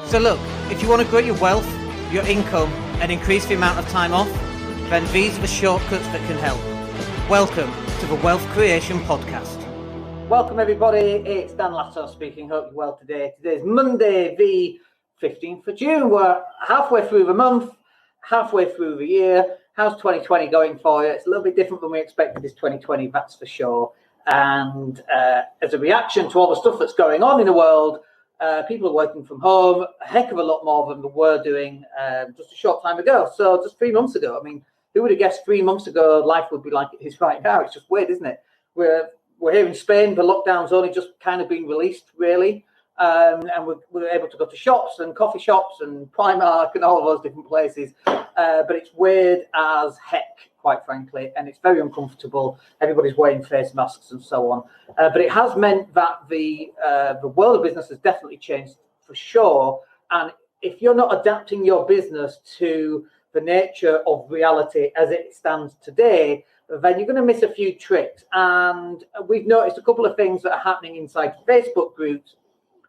So look, if you want to grow your wealth, your income, and increase the amount of time off, then these are the shortcuts that can help. Welcome to the Wealth Creation Podcast. Welcome everybody, it's Dan Latto speaking. Hope you're well today. Today's Monday, the 15th of June. We're halfway through the month, halfway through the year. How's 2020 going for you? It's a little bit different than we expected this 2020, that's for sure. And as a reaction to all the stuff that's going on in the world, people are working from home a heck of a lot more than they were doing just a short time ago. So just 3 months ago, I mean, who would have guessed 3 months ago life would be like it is right now? It's just weird, isn't it? We're here in Spain, the lockdown's only just kind of been released, really. And we're able to go to shops and coffee shops and Primark and all of those different places. But it's weird as heck, quite frankly, and it's very uncomfortable. Everybody's wearing face masks and so on. But it has meant that the world of business has definitely changed for sure. And if you're not adapting your business to the nature of reality as it stands today, then you're going to miss a few tricks. And we've noticed a couple of things that are happening inside Facebook groups.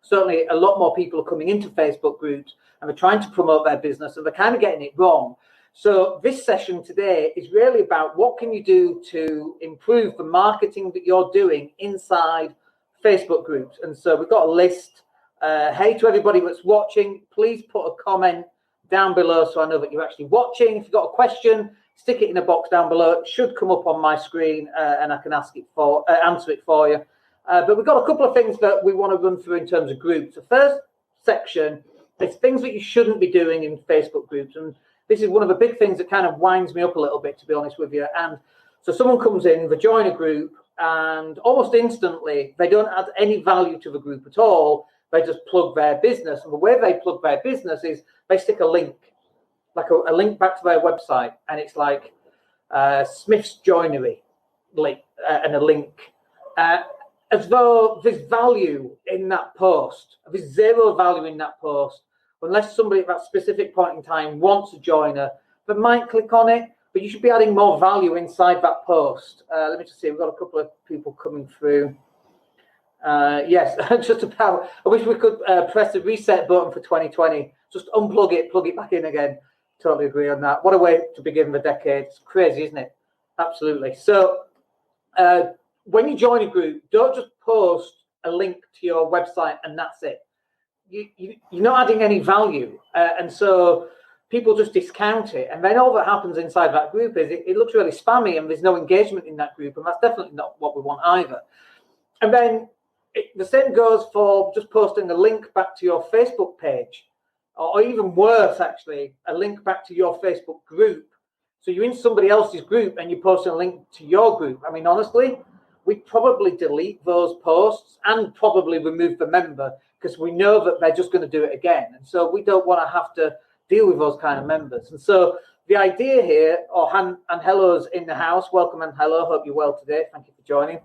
Certainly a lot more people are coming into Facebook groups and they're trying to promote their business and they're kind of getting it wrong. So this session today is really about what can you do to improve the marketing that you're doing inside Facebook groups. And so we've got a list. Hey to everybody that's watching, please put a comment down below so I know that you're actually watching. If you've got a question, stick it in a box down below. It should come up on my screen and I can answer it for you. But we've got a couple of things that we want to run through in terms of groups. The first section is things that you shouldn't be doing in Facebook groups. And this is one of the big things that kind of winds me up a little bit, to be honest with you. And so someone comes in, they join a group, and almost instantly, they don't add any value to the group at all. They just plug their business. And the way they plug their business is they stick a link, like a link back to their website. And it's like Smith's Joinery link and a link. As though there's value in that post. There's zero value in that post. Unless somebody at that specific point in time wants a joiner, they might click on it, but you should be adding more value inside that post. Let me just see, we've got a couple of people coming through. Yes, just about. I wish we could press the reset button for 2020. Just unplug it, plug it back in again. Totally agree on that. What a way to begin the decade. It's crazy, isn't it? Absolutely. So, when you join a group, don't just post a link to your website and that's it. You're not adding any value. And so people just discount it. And then all that happens inside that group is it looks really spammy and there's no engagement in that group. And that's definitely not what we want either. And then the same goes for just posting a link back to your Facebook page. Or even worse, actually, a link back to your Facebook group. So you're in somebody else's group and you're posting a link to your group. I mean, honestly, we'd probably delete those posts and probably remove the member because we know that they're just going to do it again. And so we don't want to have to deal with those kind of members. And so the idea here, Angelo's in the house. Welcome, Angelo. Hope you're well today. Thank you for joining.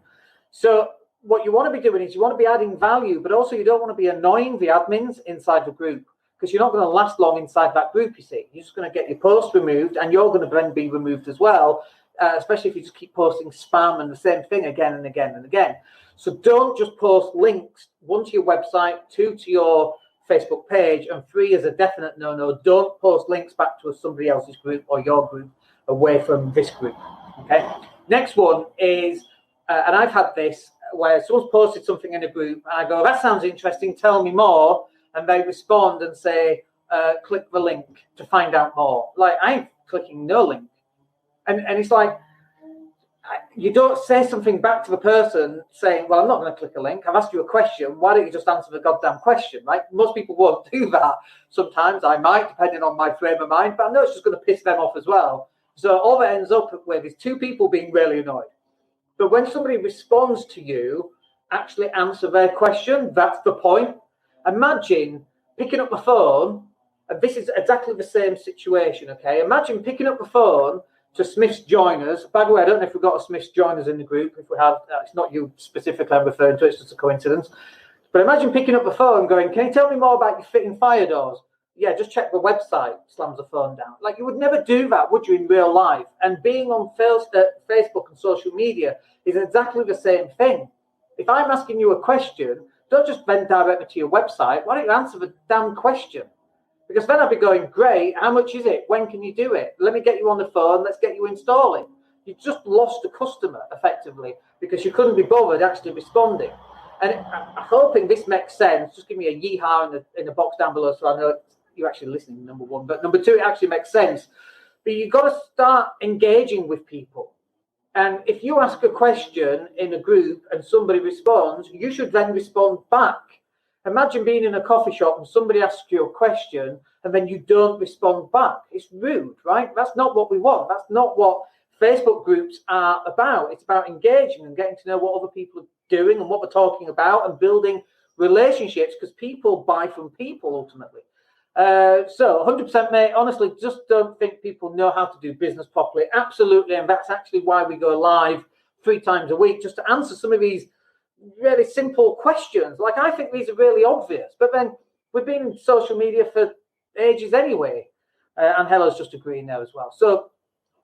So what you want to be doing is you want to be adding value, but also you don't want to be annoying the admins inside the group because you're not going to last long inside that group, you see. You're just going to get your posts removed and you're going to then be removed as well. Especially if you just keep posting spam and the same thing again and again and again. So don't just post links, one to your website, two to your Facebook page, and three is a definite no-no. Don't post links back to somebody else's group or your group away from this group. Okay. Next one is, and I've had this, where someone's posted something in a group, and I go, that sounds interesting, tell me more. And they respond and say, click the link to find out more. Like, I'm clicking no link. And it's like, you don't say something back to the person saying, well, I'm not going to click a link. I've asked you a question. Why don't you just answer the goddamn question, right? Most people won't do that. Sometimes I might, depending on my frame of mind, but I know it's just going to piss them off as well. So all that ends up with is two people being really annoyed. But when somebody responds to you, actually answer their question. That's the point. Imagine picking up the phone, and this is exactly the same situation, okay? Imagine picking up the phone to Smith's Joiners. By the way, I don't know if we've got a Smith's Joiners in the group. If we have, it's not you specifically I'm referring to, it's just a coincidence. But imagine picking up the phone going, can you tell me more about your fitting fire doors? Yeah, just check the website, slams the phone down. Like, you would never do that, would you, in real life? And being on Facebook and social media is exactly the same thing. If I'm asking you a question, don't just vent directly to your website. Why don't you answer the damn question? Because then I'd be going, great, how much is it? When can you do it? Let me get you on the phone. Let's get you installing. You just lost a customer, effectively, because you couldn't be bothered actually responding. And I'm hoping this makes sense. Just give me a yeehaw in the box down below so I know you're actually listening, number one. But number two, it actually makes sense. But you've got to start engaging with people. And if you ask a question in a group and somebody responds, you should then respond back. Imagine being in a coffee shop and somebody asks you a question and then you don't respond back. It's rude, right? That's not what we want. That's not what Facebook groups are about. It's about engaging and getting to know what other people are doing and what we're talking about and building relationships, because people buy from people ultimately. So 100%, mate, honestly, just don't think people know how to do business properly. Absolutely. And that's actually why we go live 3 times a week, just to answer some of these really simple questions. Like, I think these are really obvious, but then we've been in social media for ages anyway. And Hella's just agreeing there as well. So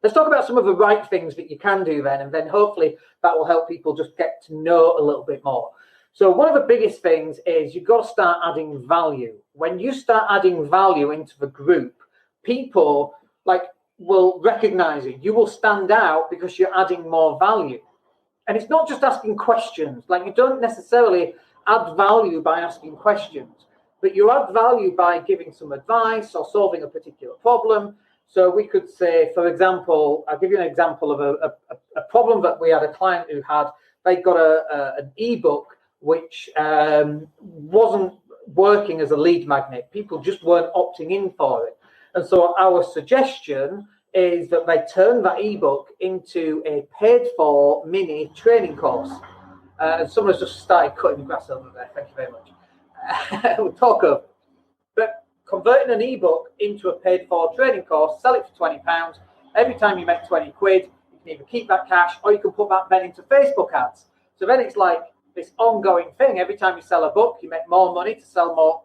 let's talk about some of the right things that you can do then, and then hopefully that will help people just get to know a little bit more. So one of the biggest things is you've got to start adding value. When you start adding value into the group, people will recognize it. You will stand out because you're adding more value. And it's not just asking questions. Like, you don't necessarily add value by asking questions, but you add value by giving some advice or solving a particular problem. So we could say, for example, I'll give you an example of a problem that we had a client who had. They got an ebook which wasn't working as a lead magnet. People just weren't opting in for it. And so our suggestion is that they turn that ebook into a paid-for mini training course. And someone's just started cutting grass over there. Thank you very much. We'll talk over. But converting an ebook into a paid-for training course, sell it for £20. Every time you make 20 quid, you can either keep that cash or you can put that then into Facebook ads. So then it's like this ongoing thing. Every time you sell a book, you make more money to sell more.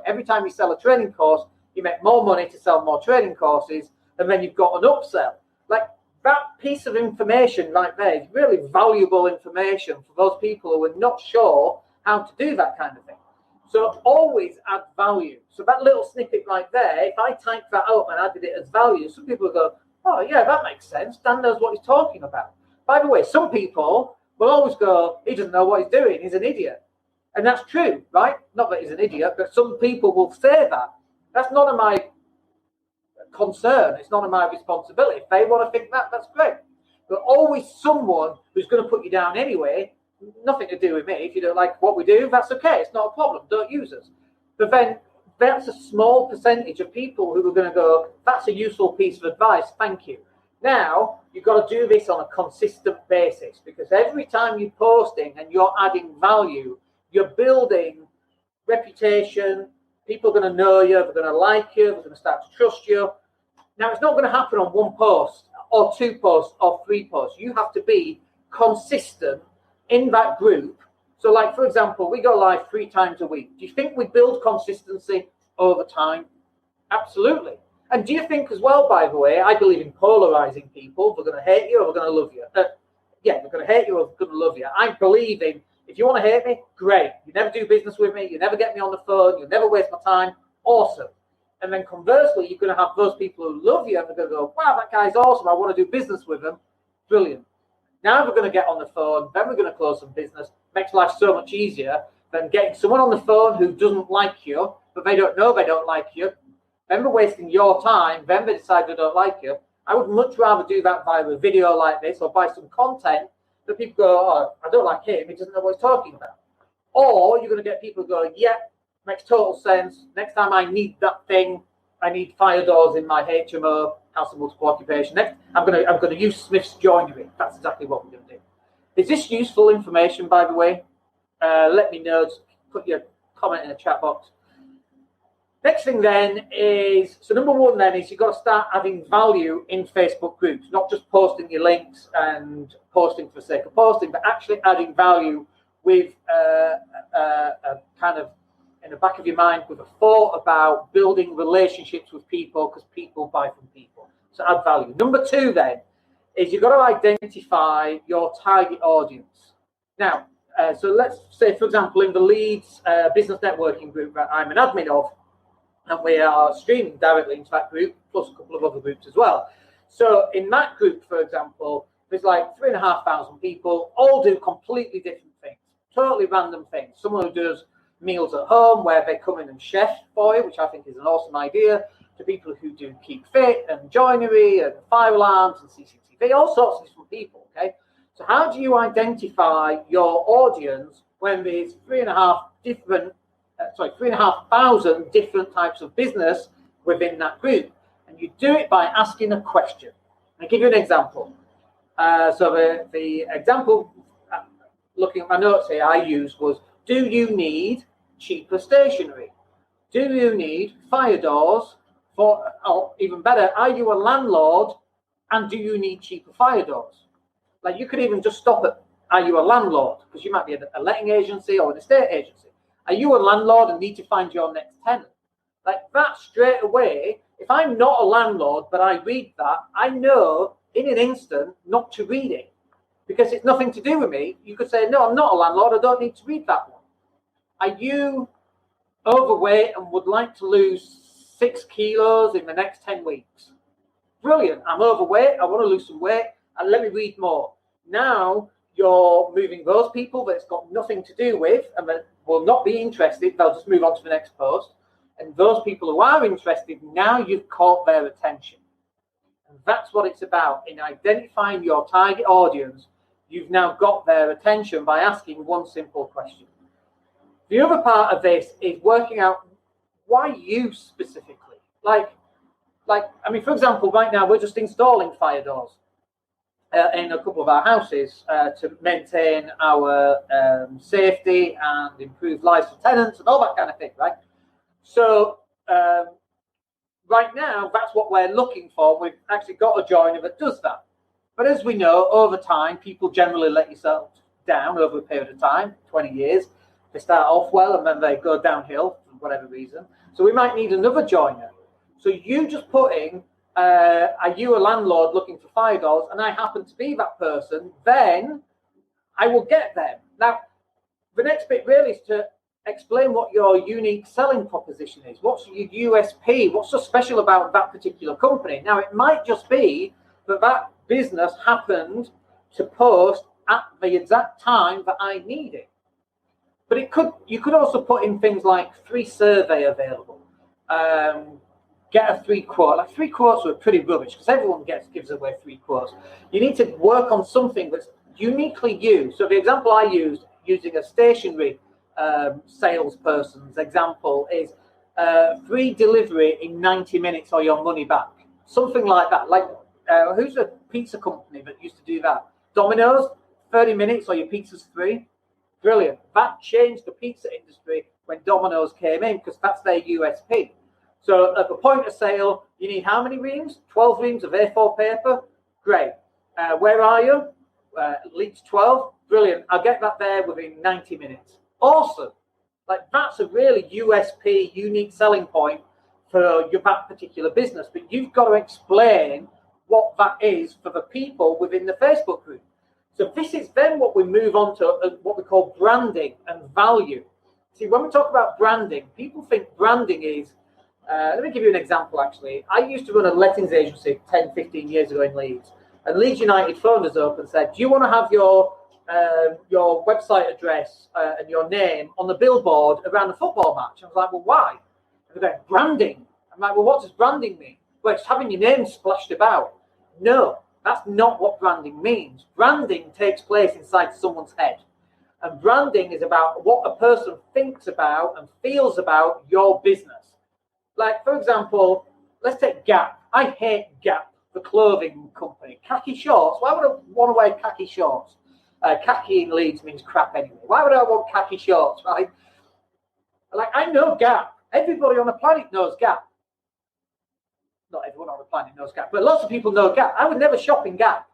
Every time you sell a training course, you make more money to sell more training courses. And then you've got an upsell. Like, that piece of information right there is really valuable information for those people who are not sure how to do that kind of thing. So always add value. So that little snippet right there, if I type that up and added it as value, some people will go, oh yeah, that makes sense. Dan knows what he's talking about. By the way, some people will always go, he doesn't know what he's doing. He's an idiot. And that's true, right? Not that he's an idiot, but some people will say that. That's none of my concern. It's none of my responsibility. If they want to think that, that's great. But always someone who's going to put you down anyway. Nothing to do with me. If you don't like what we do, that's okay. It's not a problem. Don't use us. But then that's a small percentage of people who are going to go, that's a useful piece of advice. Thank you. Now, you've got to do this on a consistent basis, because every time you're posting and you're adding value, you're building reputation. People are going to know you. They're going to like you. They're going to start to trust you. Now, it's not going to happen on one post or 2 posts or 3 posts. You have to be consistent in that group. So, like, for example, we go live 3 times a week. Do you think we build consistency over time? Absolutely. And do you think as well, by the way, I believe in polarizing people. They're going to hate you or they're going to love you. They're going to hate you or they're going to love you. I believe in, if you want to hate me, great. You never do business with me. You never get me on the phone. You never waste my time. Awesome. And then conversely, you're going to have those people who love you and they're going to go, wow, that guy's awesome. I want to do business with him. Brilliant. Now we're going to get on the phone. Then we're going to close some business. Makes life so much easier than getting someone on the phone who doesn't like you, but they don't know they don't like you. Then they're wasting your time. Then they decide they don't like you. I would much rather do that via a video like this or by some content that people go, oh, I don't like him. He doesn't know what he's talking about. Or you're going to get people going, yeah, makes total sense. Next time I need that thing, I need fire doors in my HMO, house of multiple occupation. Next, I'm going to use Smith's joinery. That's exactly what we're going to do. Is this useful information, by the way? Let me know. Just put your comment in the chat box. Next thing then is, so number one then is you've got to start adding value in Facebook groups, not just posting your links and posting for the sake of posting, but actually adding value with a kind of in the back of your mind with a thought about building relationships with people, because people buy from people. So add value. Number two then is you've got to identify your target audience. Now, So let's say, for example, in the Leeds business networking group that I'm an admin of, and we are streaming directly into that group, plus a couple of other groups as well. So in that group, for example, there's like 3,500 people, all do completely different things, totally random things. Someone who does meals at home where they come in and chef for you, which I think is an awesome idea, to people who do keep fit and joinery and fire alarms and CCTV, all sorts of different people, okay? So how do you identify your audience when there's 3,500 different types of business within that group? And you do it by asking a question. I'll give you an example. So the example, looking at my notes here, I used was, do you need cheaper stationery? Do you need fire doors? For, or even better, are you a landlord and do you need cheaper fire doors? Like, you could even just stop at, are you a landlord? Because you might be a letting agency or an estate agency. Are you a landlord and need to find your next tenant? Like that straight away, if I'm not a landlord, but I read that, I know in an instant not to read it because it's nothing to do with me. You could say, no, I'm not a landlord. I don't need to read that one. Are you overweight and would like to lose 6 kilos in the next 10 weeks? Brilliant. I'm overweight. I want to lose some weight. And let me read more. Now you're moving those people that it's got nothing to do with and that will not be interested. They'll just move on to the next post. And those people who are interested, now you've caught their attention. And that's what it's about. In identifying your target audience, you've now got their attention by asking one simple question. The other part of this is working out why you specifically. Like, I mean, for example, right now we're just installing fire doors in a couple of our houses to maintain our safety and improve lives for tenants and all that kind of thing, right? So right now, that's what we're looking for. We've actually got a joiner that does that. But as we know, over time, people generally let yourself down over a period of time, 20 years. They start off well and then they go downhill for whatever reason. So we might need another joiner. So you just put in, are you a landlord looking for fire doors? And I happen to be that person, then I will get them. Now, the next bit really is to explain what your unique selling proposition is. What's your USP? What's so special about that particular company? Now, it might just be that that business happened to post at the exact time that I need it. But you could also put in things like free survey available. Get a 3 quote. Like 3 quotes are pretty rubbish because everyone gives away 3 quotes. You need to work on something that's uniquely you. So the example I used, using a stationery salesperson's example, is free delivery in 90 minutes or your money back. Something like that. Like who's a pizza company that used to do that? Domino's, 30 minutes or your pizza's free. Brilliant. That changed the pizza industry when Domino's came in because that's their USP. So at the point of sale, you need how many reams? 12 reams of A4 paper. Great. Where are you? Leeds 12. Brilliant. I'll get that there within 90 minutes. Awesome. Like that's a really USP, unique selling point for that particular business. But you've got to explain what that is for the people within the Facebook group. So this is then what we move on to what we call branding and value. See, when we talk about branding, people think branding is, let me give you an example actually. I used to run a lettings agency 10, 15 years ago in Leeds. And Leeds United phoned us up and said, do you want to have your website address and your name on the billboard around a football match? I was like, well, why? And they're like, branding. I'm like, well, what does branding mean? Well, it's having your name splashed about. No. That's not what branding means. Branding takes place inside someone's head. And branding is about what a person thinks about and feels about your business. Like, for example, let's take Gap. I hate Gap, the clothing company. Khaki shorts. Why would I want to wear khaki shorts? Khaki in Leeds means crap anyway. Why would I want khaki shorts, right? Like, I know Gap. Everybody on the planet knows Gap. Not everyone on the planet knows Gap, but lots of people know Gap. I would never shop in Gap.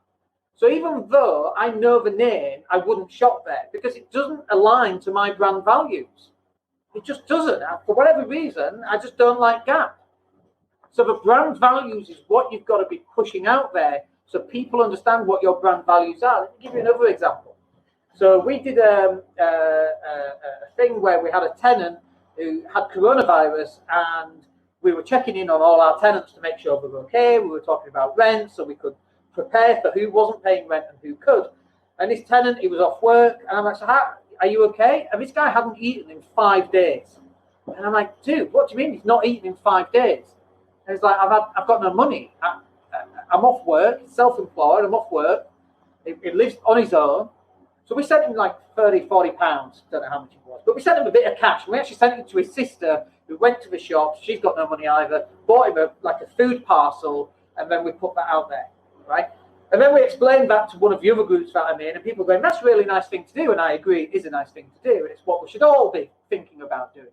So even though I know the name, I wouldn't shop there because it doesn't align to my brand values. It just doesn't. For whatever reason, I just don't like Gap. So the brand values is what you've got to be pushing out there so people understand what your brand values are. Let me give you another example. So we did a thing where we had a tenant who had coronavirus, and we were checking in on all our tenants to make sure they were okay. We were talking about rent so we could prepare for who wasn't paying rent and who could. And this tenant, he was off work, and I'm like, so are you okay? And this guy hadn't eaten in 5 days. And I'm like, dude, what do you mean he's not eaten in 5 days? And he's like, I've got no money. I'm off work, self-employed, I'm off work. He lives on his own. So we sent him like 30, 40 pounds, don't know how much it was, but we sent him a bit of cash. And we actually sent it to his sister, who went to the shop. She's got no money either, bought him a food parcel, and then we put that out there, right? And then we explained that to one of the other groups that I'm in, and people going, that's a really nice thing to do. And I agree, it is a nice thing to do, and it's what we should all be thinking about doing.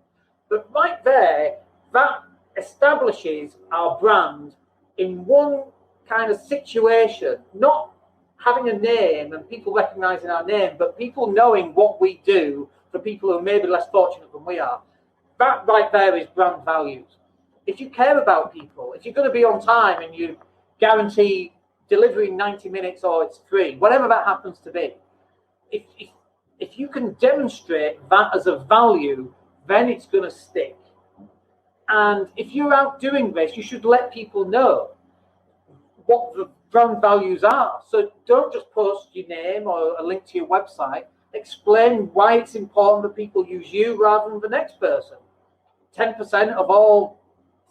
But right there, that establishes our brand in one kind of situation, not having a name and people recognizing our name, but people knowing what we do for people who are maybe less fortunate than we are. That right there is brand values. If you care about people, if you're going to be on time and you guarantee delivery in 90 minutes or it's free, whatever that happens to be, if you can demonstrate that as a value, then it's going to stick. And if you're out doing this, you should let people know what the brand values are. So don't just post your name or a link to your website. Explain why it's important that people use you rather than the next person. 10% of all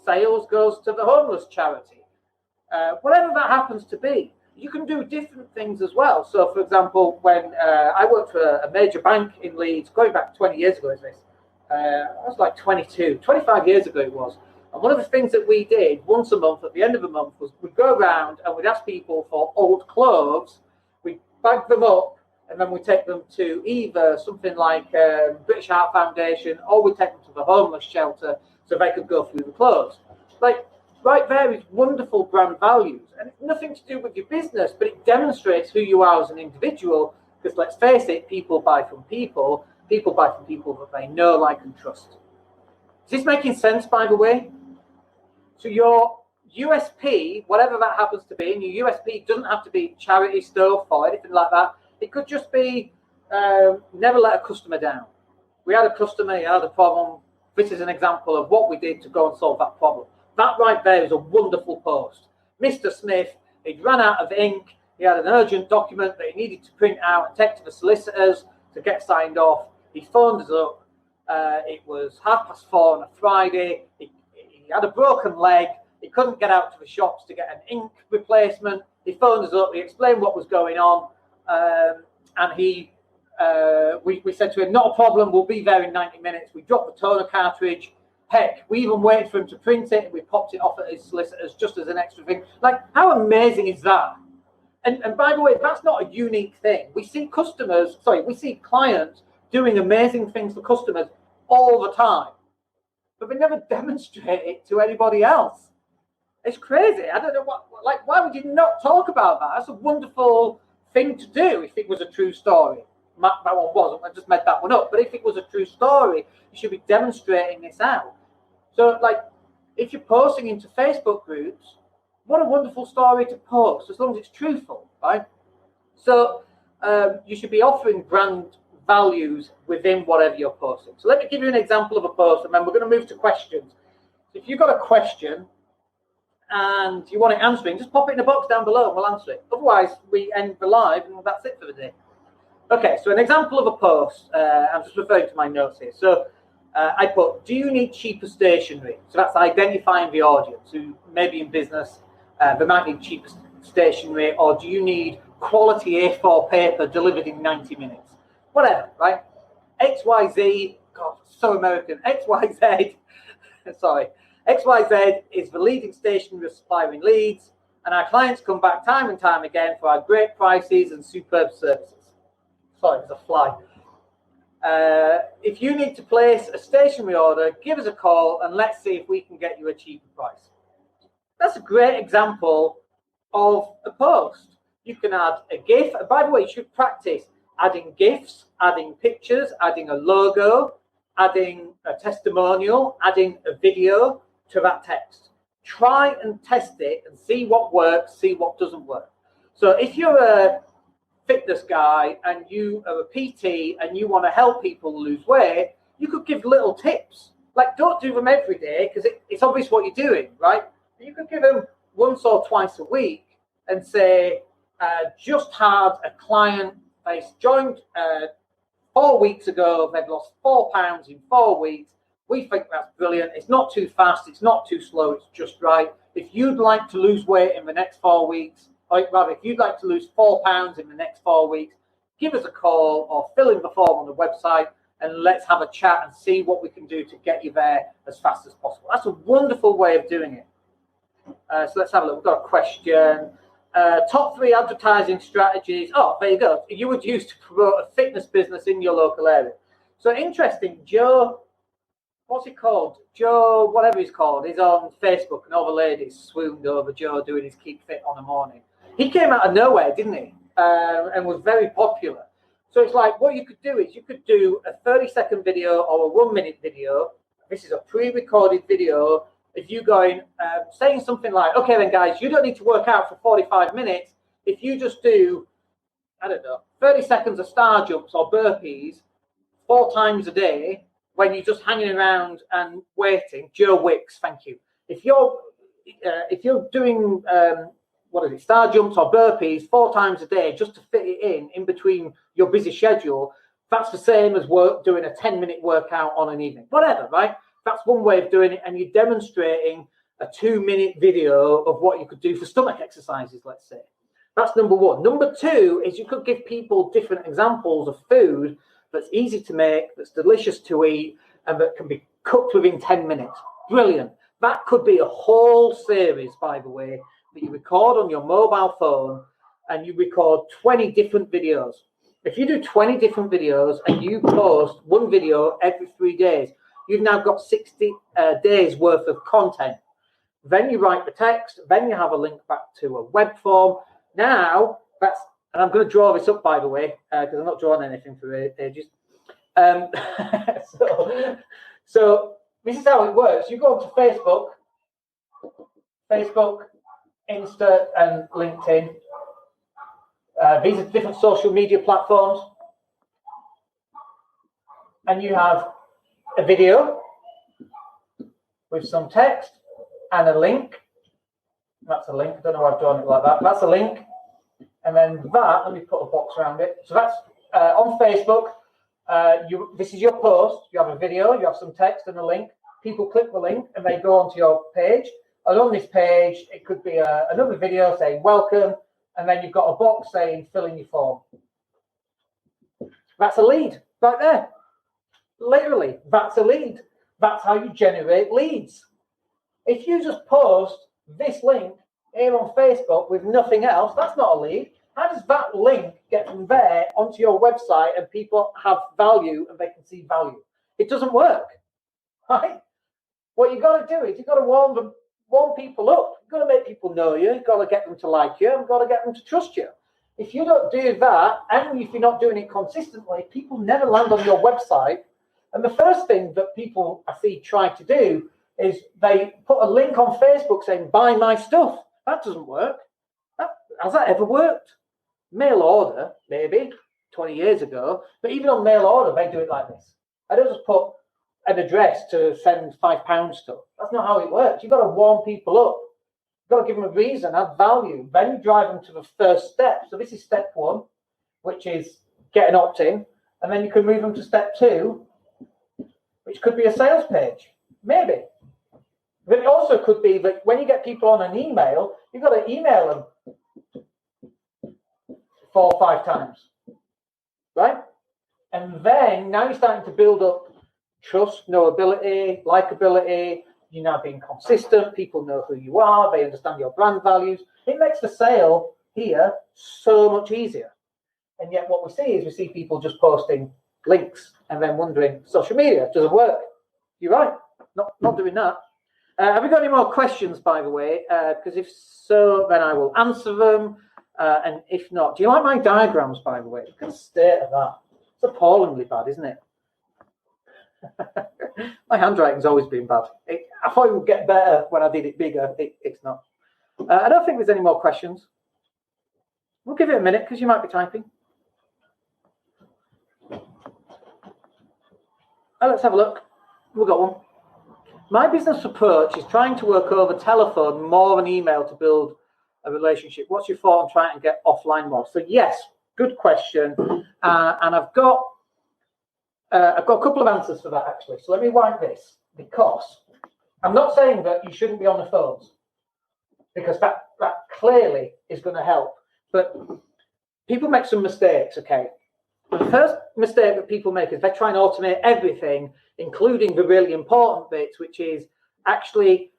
sales goes to the homeless charity. Whatever that happens to be, you can do different things as well. So, for example, when I worked for a major bank in Leeds, going back 20 years ago, is this? I was like 25 years ago it was. And one of the things that we did once a month, at the end of the month, was we'd go around and we'd ask people for old clothes, we'd bag them up, and then we'd take them to either something like British Heart Foundation, or we'd take them to the homeless shelter so they could go through the clothes. Like, right there is wonderful brand values. And it's nothing to do with your business, but it demonstrates who you are as an individual, because let's face it, people buy from people. People buy from people that they know, like, and trust. Is this making sense, by the way? So your USP, whatever that happens to be, and your USP doesn't have to be charity stuff or anything like that. It could just be never let a customer down. We had a customer, he had a problem. This is an example of what we did to go and solve that problem. That right there is a wonderful post. Mr. Smith, he'd run out of ink. He had an urgent document that he needed to print out and take to the solicitors to get signed off. He phoned us up. It was 4:30 on a Friday. He had a broken leg. He couldn't get out to the shops to get an ink replacement. He phoned us up. He explained what was going on. And we said to him, not a problem. We'll be there in 90 minutes. We dropped the toner cartridge. Heck, we even waited for him to print it, and we popped it off at his solicitors just as an extra thing. Like, how amazing is that? And by the way, that's not a unique thing. We see clients doing amazing things for customers all the time, but they never demonstrate it to anybody else. It's crazy. I don't know why would you not talk about that? That's a wonderful thing to do if it was a true story. That one wasn't. I just made that one up. But if it was a true story, you should be demonstrating this out. So, like, if you're posting into Facebook groups, what a wonderful story to post, as long as it's truthful, right? So, you should be offering brand values within whatever you're posting. So let me give you an example of a post, and then we're going to move to questions. So if you've got a question and you want it answering, just pop it in the box down below and we'll answer it. Otherwise, we end the live and that's it for the day. Okay, so an example of a post, I'm just referring to my notes here. So I put, do you need cheaper stationery? So that's identifying the audience who may be in business, they might need cheaper stationery, or do you need quality A4 paper delivered in 90 minutes? Whatever, right? XYZ, God, so American. XYZ, sorry. XYZ is the leading stationery supplier in Leeds, and our clients come back time and time again for our great prices and superb services. Sorry, there's a fly. If you need to place a stationery order, give us a call and let's see if we can get you a cheaper price. That's a great example of a post. You can add a GIF. By the way, you should practice adding GIFs, adding pictures, adding a logo, adding a testimonial, adding a video to that text. Try and test it and see what works, see what doesn't work. So if you're fitness guy and you are a PT and you want to help people lose weight, you could give little tips. Like, don't do them every day because it's obvious what you're doing, right? But you could give them once or twice a week and say, just had a client, they joined 4 weeks ago, they've lost 4 pounds in 4 weeks. We think that's brilliant. It's not too fast, it's not too slow, it's just right. If you'd like to lose weight in the next 4 weeks, or rather, if you'd like to lose 4 pounds in the next 4 weeks, give us a call or fill in the form on the website and let's have a chat and see what we can do to get you there as fast as possible. That's a wonderful way of doing it. So let's have a look. We've got a question. Top 3 advertising strategies. Oh, there you go. You would use to promote a fitness business in your local area. So interesting. Joe, what's he called? Joe, whatever he's called, he's on Facebook and all the ladies swooned over Joe doing his Keep Fit on the morning. He came out of nowhere, didn't he? And was very popular. So it's like what you could do is you could do a 30-second video or a 1-minute video. This is a pre-recorded video. If you going saying something like, okay then guys, you don't need to work out for 45 minutes. If you just do, I don't know, 30 seconds of star jumps or burpees 4 times a day when you're just hanging around and waiting. Joe Wicks, thank you. If you're doing star jumps or burpees 4 times a day just to fit it in between your busy schedule, that's the same as doing a 10-minute workout on an evening. Whatever, right? That's one way of doing it, and you're demonstrating a 2-minute video of what you could do for stomach exercises, let's say. That's number 1. Number 2 is you could give people different examples of food that's easy to make, that's delicious to eat, and that can be cooked within 10 minutes. Brilliant. That could be a whole series, by the way, that you record on your mobile phone, and you record 20 different videos. If you do 20 different videos and you post one video every 3 days, you've now got 60 days worth of content. Then you write the text, then you have a link back to a web form. Now, and I'm going to draw this up, by the way, because I'm not drawing anything for ages. So this is how it works. You go onto Facebook, Insta, and LinkedIn. These are different social media platforms. And you have a video with some text and a link. That's a link. I don't know why I've drawn it like that. That's a link. And then let me put a box around it. So that's on Facebook. This is your post. You have a video, you have some text and a link. People click the link and they go onto your page. And on this page, it could be another video saying welcome. And then you've got a box saying fill in your form. That's a lead right there. Literally, that's a lead. That's how you generate leads. If you just post this link here on Facebook with nothing else, that's not a lead. How does that link get from there onto your website and people have value and they can see value? It doesn't work, right? What you've got to do is you've got to warm people up. You've got to make people know you. You've got to get them to like you. You've got to get them to trust you. If you don't do that, and if you're not doing it consistently, people never land on your website. And the first thing that people I see try to do is they put a link on Facebook saying, buy my stuff. That doesn't work. Has that ever worked? Mail order, maybe 20 years ago. But even on mail order, they do it like this. I don't just put an address to send £5 stuff. That's not how it works. You've got to warm people up. You've got to give them a reason, add value. Then you drive them to the first step. So this is step 1, which is get an opt-in. And then you can move them to step 2, which could be a sales page. Maybe. But it also could be that when you get people on an email, you've got to email them 4 or 5 times. Right? And then now you're starting to build up trust, knowability, likability. You're now being consistent. People know who you are. They understand your brand values. It makes the sale here so much easier. And yet what we see people just posting links and then wondering, social media doesn't work. You're right. Not doing that. Have we got any more questions, by the way? Because if so, then I will answer them. And if not, do you like my diagrams, by the way? Look at the state of that. It's appallingly bad, isn't it? My handwriting's always been bad. I thought it would get better when I did it bigger. It's not. I don't think there's any more questions. We'll give it a minute because you might be typing. Let's have a look. We've got one. My business approach is trying to work over telephone more than email to build a relationship. What's your thought on trying to get offline more? So yes, good question. And I've got a couple of answers for that actually. So let me wipe this, because I'm not saying that you shouldn't be on the phones, because that clearly is going to help. But people make some mistakes, okay? The first mistake that people make is they try and automate everything, including the really important bits, which is actually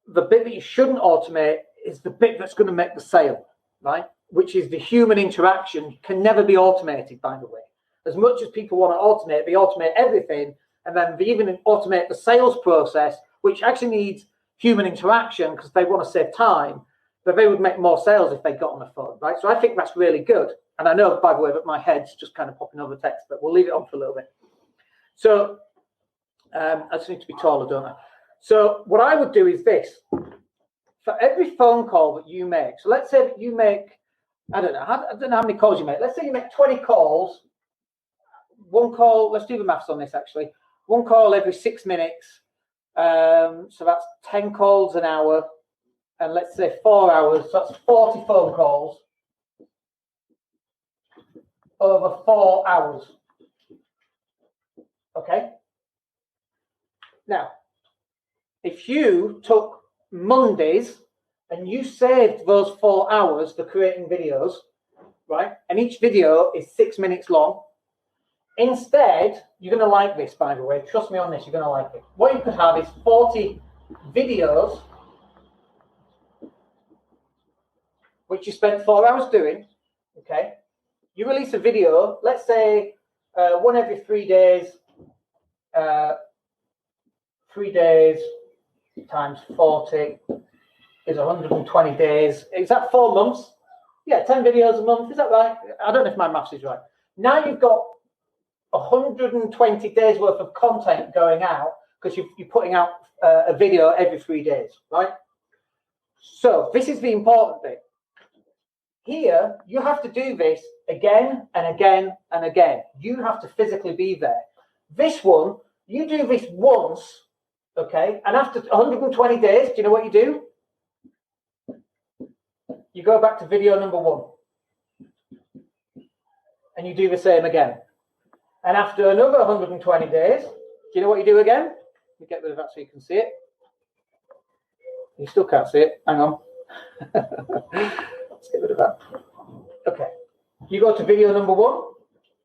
the bit that you shouldn't automate is the bit that's going to make the sale, right? Which is the human interaction. Can never be automated, by the way. As much as people want to automate, they automate everything, and then they even automate the sales process, which actually needs human interaction because they want to save time, but they would make more sales if they got on the phone, right? So I think that's really good. And I know, by the way, that my head's just kind of popping over text, but we'll leave it on for a little bit. So I just need to be taller, don't I? So what I would do is this. For every phone call that you make, so let's say that you make, I don't know how many calls you make. Let's say you make 20 calls. One call, let's do the maths on this actually. One call every 6 minutes. So that's 10 calls an hour. And let's say 4 hours, so that's 40 phone calls over 4 hours. Okay? Now, if you took Mondays and you saved those 4 hours for creating videos, right? And each video is 6 minutes long. Instead, you're going to like this, by the way. Trust me on this, you're going to like it. What you could have is 40 videos, which you spent 4 hours doing, okay? You release a video, let's say one every 3 days, 3 days times 40 is 120 days. Is that 4 months? Yeah, 10 videos a month, is that right? I don't know if my maths is right. Now you've got 120 days worth of content going out because you're putting out a video every 3 days, right? So this is the important bit. Here, you have to do this again and again and again. You have to physically be there. This one, you do this once, okay? And after 120 days, do you know what you do? You go back to video number 1. And you do the same again. And after another 120 days, do you know what you do again? Let me get rid of that so you can see it. You still can't see it. Hang on. Let's get rid of that. Okay. You go to video number 1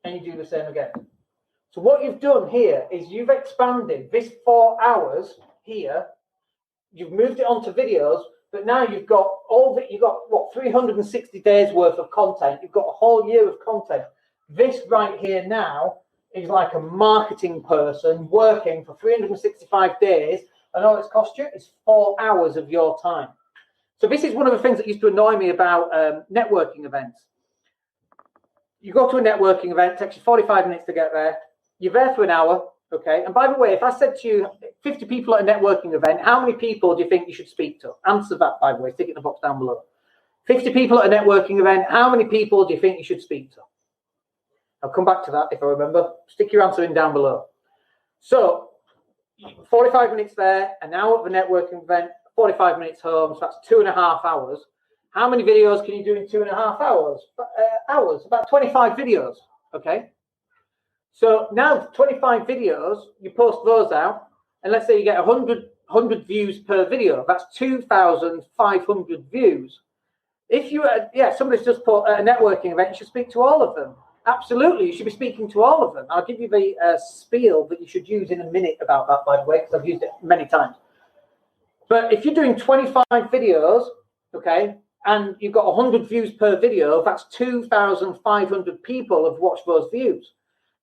and you do the same again. So what you've done here is you've expanded this 4 hours here. You've moved it onto videos, but now you've got what, 360 days worth of content. You've got a whole year of content. This right here now is like a marketing person working for 365 days, and all it's cost you is 4 hours of your time. So this is one of the things that used to annoy me about networking events. You go to a networking event, it takes you 45 minutes to get there. You're there for an hour, okay? And by the way, if I said to you 50 people at a networking event, how many people do you think you should speak to? Answer that, by the way. Stick it in the box down below. 50 people at a networking event, how many people do you think you should speak to? I'll come back to that if I remember. Stick your answer in down below. So, 45 minutes there, an hour at the networking event, 45 minutes home, so that's 2.5 hours. How many videos can you do in 2.5 hours? About 25 videos, okay? So now 25 videos, you post those out, and let's say you get 100 views per video. That's 2,500 views. If you, somebody's just put a networking event, you should speak to all of them. Absolutely, you should be speaking to all of them. I'll give you the spiel that you should use in a minute about that, by the way, because I've used it many times. But if you're doing 25 videos, okay, and you've got 100 views per video, that's 2,500 people have watched those views.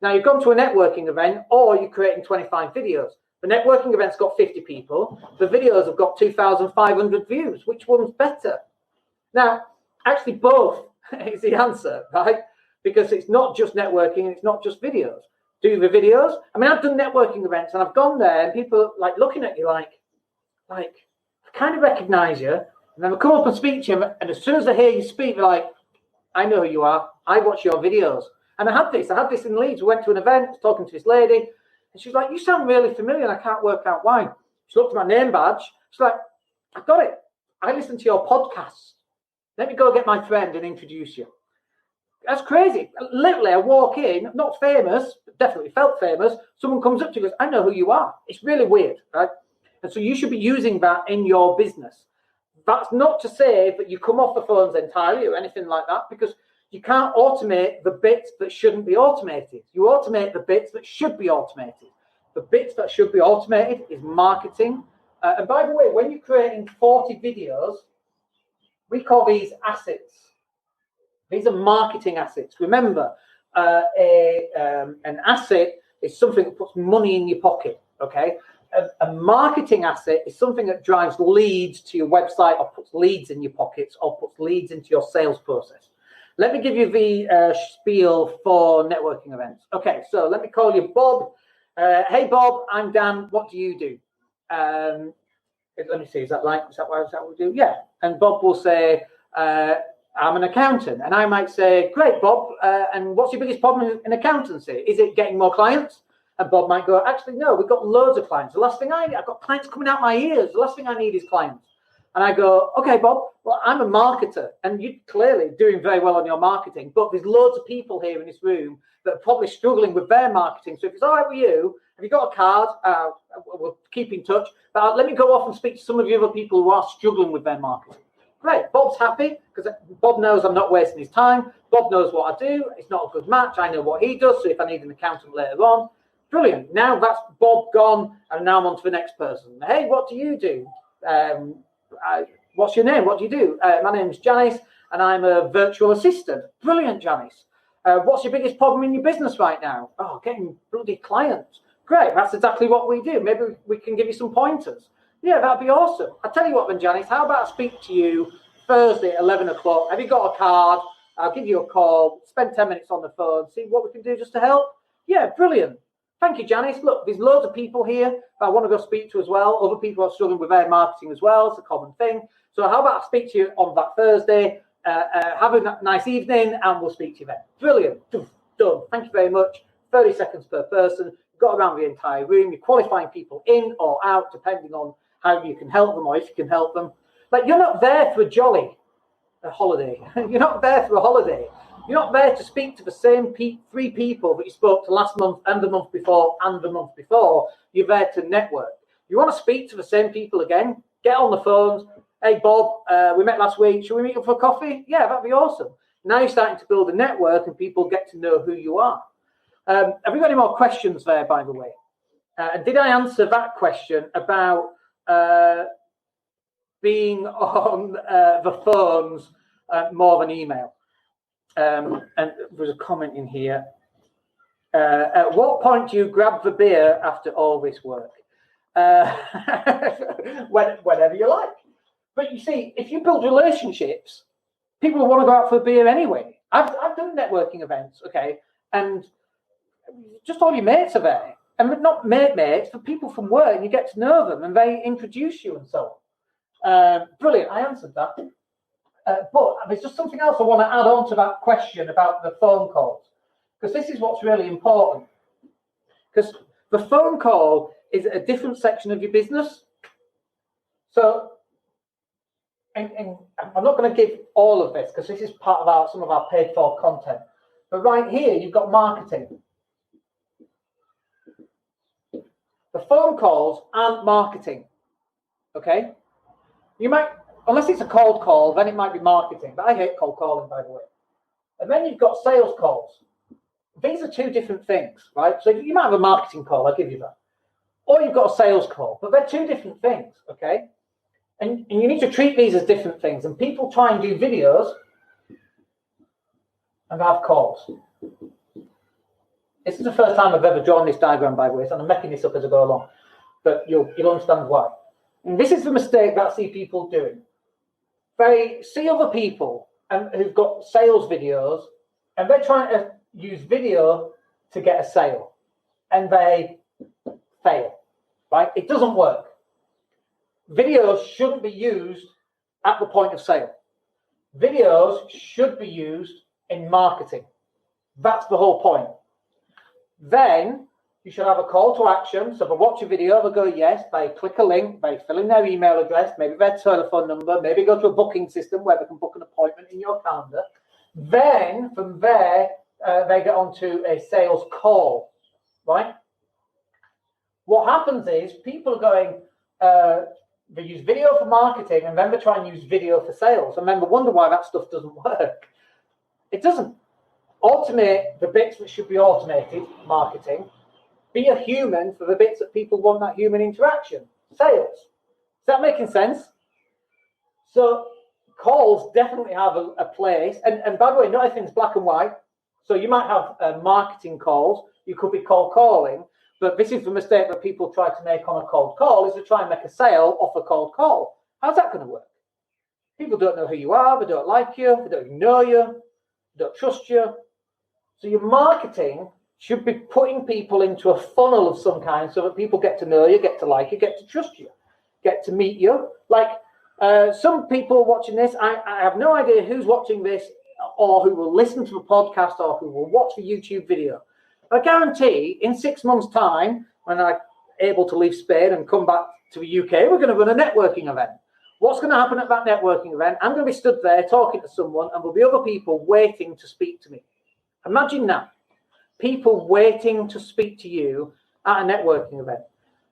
Now, you've gone to a networking event, or you're creating 25 videos. The networking event's got 50 people. The videos have got 2,500 views. Which one's better? Now, actually, both is the answer, right? Because it's not just networking, it's not just videos. Do the videos. I mean, I've done networking events, and I've gone there, and people like looking at you like I kind of recognize you, and then they come up and speak to you, and as soon as they hear you speak, they're like, I know who you are. I watch your videos. And I had this in Leeds. We went to an event, talking to this lady, and she's like, you sound really familiar, and I can't work out why. She looked at my name badge. She's like, I got it. I listen to your podcast. Let me go get my friend and introduce you. That's crazy. Literally, I walk in, not famous, but definitely felt famous. Someone comes up to you and goes, I know who you are. It's really weird, right? And so you should be using that in your business. That's not to say that you come off the phones entirely or anything like that, because you can't automate the bits that shouldn't be automated. You automate the bits that should be automated. The bits that should be automated is marketing. And by the way, when you're creating 40 videos, we call these assets. These are marketing assets. Remember, an asset is something that puts money in your pocket, okay? A marketing asset is something that drives leads to your website or puts leads in your pockets or puts leads into your sales process. Let me give you the spiel for networking events. Okay, so let me call you Bob. Hey, Bob, I'm Dan. What do you do? Let me see, is that right? Is that what we do? Yeah. And Bob will say, I'm an accountant. And I might say, great, Bob. And what's your biggest problem in accountancy? Is it getting more clients? And Bob might go, actually, no, we've got loads of clients. The last thing I've got clients coming out my ears. The last thing I need is clients. And I go, okay, Bob, well, I'm a marketer. And you're clearly doing very well on your marketing. But there's loads of people here in this room that are probably struggling with their marketing. So if it's all right with you, have you got a card? We'll keep in touch. But let me go off and speak to some of the other people who are struggling with their marketing. Great. Bob's happy because Bob knows I'm not wasting his time. Bob knows what I do. It's not a good match. I know what he does. So if I need an accountant later on, brilliant. Now that's Bob gone. And now I'm on to the next person. Hey, what do you do? What's your name? What do you do? My name's Janice and I'm a virtual assistant. Brilliant, Janice. What's your biggest problem in your business right now? Oh, getting bloody clients. Great. That's exactly what we do. Maybe we can give you some pointers. Yeah, that'd be awesome. I'll tell you what then, Janice, how about I speak to you Thursday at 11 o'clock? Have you got a card? I'll give you a call, spend 10 minutes on the phone, see what we can do just to help. Yeah, brilliant. Thank you, Janice. Look, there's loads of people here that I want to go speak to as well. Other people are struggling with their marketing as well. It's a common thing. So how about I speak to you on that Thursday? Have a nice evening and we'll speak to you then. Brilliant. Done. Thank you very much. 30 seconds per person. Got around the entire room. You're qualifying people in or out depending on how you can help them or if you can help them. Like, you're not there for a holiday. You're not there for a holiday. You're not there to speak to the same three people that you spoke to last month and the month before and the month before. You're there to network. You want to speak to the same people again? Get on the phones. Hey, Bob, we met last week. Should we meet up for coffee? Yeah, that'd be awesome. Now you're starting to build a network and people get to know who you are. Have we got any more questions there, by the way? Did I answer that question about being on the phones more than email? And there's a comment in here. At what point do you grab the beer after all this work? Whenever you like. But you see, if you build relationships, people will want to go out for a beer anyway. I've done networking events, okay, and just all your mates are there. And not mates, but people from work, and you get to know them, and they introduce you and so on. Brilliant, I answered that. But there's just something else I want to add on to that question about the phone calls, because this is what's really important. Because the phone call is a different section of your business. So, and I'm not going to give all of this, because this is part of some of our paid-for content. But right here, you've got marketing. The phone calls aren't marketing, okay? You might, unless it's a cold call, then it might be marketing. But I hate cold calling, by the way. And then you've got sales calls. These are two different things, right? So you might have a marketing call, I'll give you that. Or you've got a sales call, but they're two different things, okay? And you need to treat these as different things. And people try and do videos and have calls. This is the first time I've ever drawn this diagram, by the way, so I'm making this up as I go along. But you'll understand why. And this is the mistake that I see people doing. They see other people who've got sales videos, and they're trying to use video to get a sale. And they fail, right? It doesn't work. Videos shouldn't be used at the point of sale. Videos should be used in marketing. That's the whole point. Then you should have a call to action. So if I watch a video, they'll go yes, they click a link, they fill in their email address, maybe their telephone number, maybe go to a booking system where they can book an appointment in your calendar. Then from there, they get onto a sales call, right? What happens is people are going, they use video for marketing and then they try and use video for sales. And then they wonder why that stuff doesn't work. It doesn't. Automate the bits that should be automated, marketing. Be a human for the bits that people want that human interaction, sales. Is that making sense? So calls definitely have a place. And by the way, not everything's black and white. So you might have marketing calls. You could be cold calling. But this is the mistake that people try to make on a cold call, is to try and make a sale off a cold call. How's that going to work? People don't know who you are. They don't like you. They don't know you. They don't trust you. So your marketing should be putting people into a funnel of some kind so that people get to know you, get to like you, get to trust you, get to meet you. Like some people watching this, I have no idea who's watching this or who will listen to the podcast or who will watch the YouTube video. I guarantee in 6 months' time, when I'm able to leave Spain and come back to the UK, we're going to run a networking event. What's going to happen at that networking event? I'm going to be stood there talking to someone and there'll be other people waiting to speak to me. Imagine that. People waiting to speak to you at a networking event.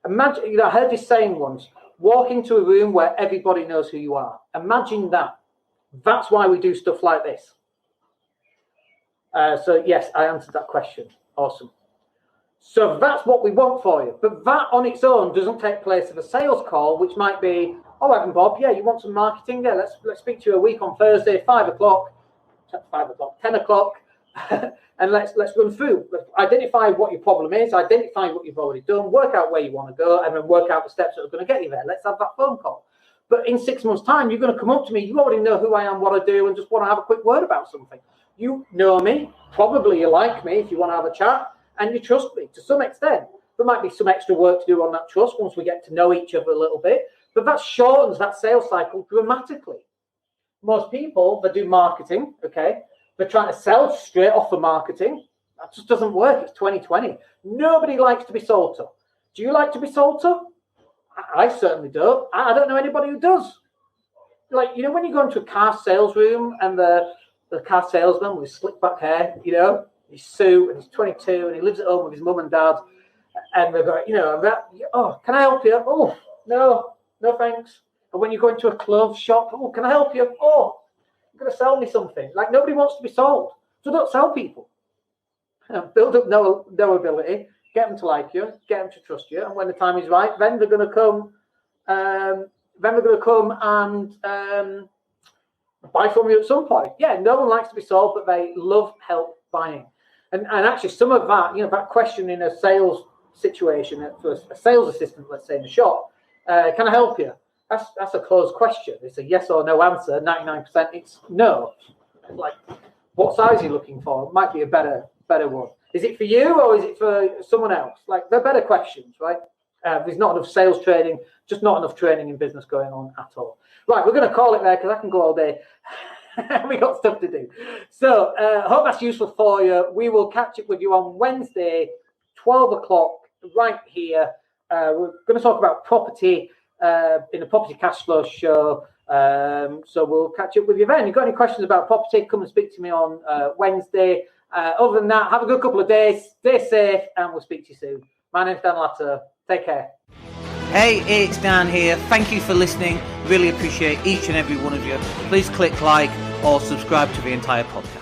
Imagine, I heard this saying once, walk into a room where everybody knows who you are. Imagine that. That's why we do stuff like this. So yes, I answered that question. Awesome. So that's what we want for you. But that on its own doesn't take place of a sales call, which might be, oh, Evan Bob, yeah, you want some marketing? Yeah, let's speak to you a week on Thursday, 10 o'clock, and let's run through. Let's identify what your problem is, identify what you've already done, work out where you want to go, and then work out the steps that are going to get you there. Let's have that phone call. But in 6 months' time, you're going to come up to me. You already know who I am, what I do, and just want to have a quick word about something. You know me. Probably you like me if you want to have a chat, and you trust me to some extent. There might be some extra work to do on that trust once we get to know each other a little bit, but that shortens that sales cycle dramatically. Most people that do marketing, okay, they're trying to sell straight off the marketing. That just doesn't work. It's 2020. Nobody likes to be sold to. Do you like to be sold to? I certainly don't. I don't know anybody who does. Like, you know, when you go into a car sales room and the car salesman with slick back hair, you know, his suit, and he's 22 and he lives at home with his mum and dad, and they're going, you know, oh, can I help you? Oh, no thanks. And when you go into a clothes shop, oh, can I help you? Oh, you're going to sell me something. Like, nobody wants to be sold. So don't sell people. Build up knowability, get them to like you, get them to trust you, and when the time is right, then they're going to come. And buy from you at some point. Yeah, no one likes to be sold, but they love help buying. And actually, some of that, you know, that question in a sales situation for a sales assistant, let's say in a shop, can I help you? That's a closed question. It's a yes or no answer. 99% it's no. Like, what size are you looking for? Might be a better one. Is it for you or is it for someone else? Like, they're better questions, right? There's not enough sales training, just not enough training in business going on at all. Right, we're going to call it there because I can go all day. We got stuff to do. So hope that's useful for you. We will catch up with you on Wednesday, 12 o'clock, right here. We're going to talk about property in a property cash flow show. So we'll catch up with you then. If you've got any questions about property, come and speak to me on Wednesday. Other than that, have a good couple of days. Stay safe, and we'll speak to you soon. My name's Daniel Latto. Take care. Hey, it's Dan here. Thank you for listening. Really appreciate each and every one of you. Please click like or subscribe to the entire podcast.